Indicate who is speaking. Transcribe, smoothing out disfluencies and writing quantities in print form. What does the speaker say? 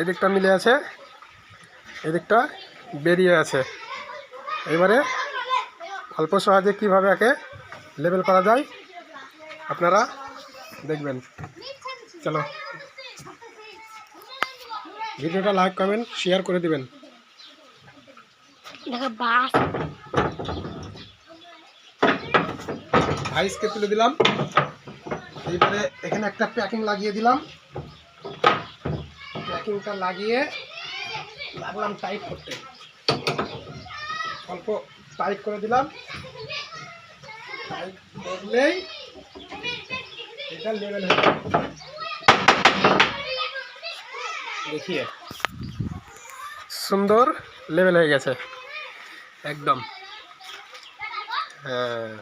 Speaker 1: এই দিকটা মিলে আছে, এই দিকটা বেরিয়ে আছে। এবারে অল্প সহজে কীভাবে একে লেবেল করা যায় আপনারা দেখবেন। চলো, ভিডিওটা লাইক কমেন্ট শেয়ার করে দিবেন। আইসকে তুলে দিলাম, এইবারে এখানে একটা প্যাকিং লাগিয়ে দিলাম। প্যাকিংটা লাগিয়ে লাগলাম টাইট করতে, অল্প টাইট করে দিলাম। টাইট করলেই এটা লেভেল হয়ে যাবে। দেখিয়ে সুন্দর লেভেল হয়ে গেছে একদম। হ্যাঁ।